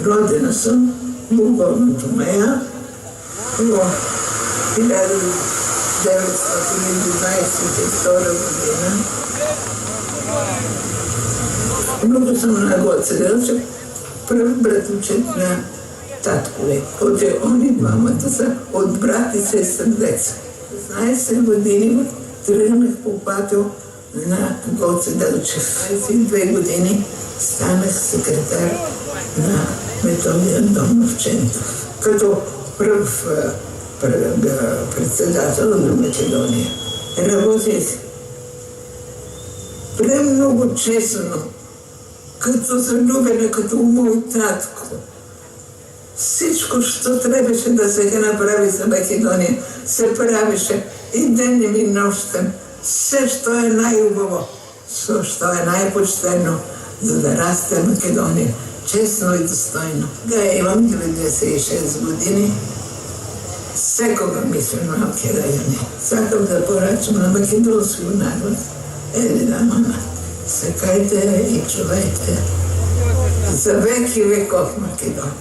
Родена съм в горното Мея до 1922 година. Много съм много оцелил, че пръв братовчет на таткове, който они двамата са от брат и сестър деца. 16 години тръгнах по пътя на Гоце Делчев. 22 години станах секретар на Методия Домовченков, като пръв председател на Македония. Работих премного честно, като залюбена, като мой татко. Всичко, що трябваше да се направи за Македония, се правеше и ден и нощем. Все, що е най-убаво, що е най-почтено, за да расте Македония честно и достойно. Имам 96 години. Всекога мисля на малки райони. Сакам да поръчам на македонския народ. Да, мама, секайте и чувайте за век и веков Македония.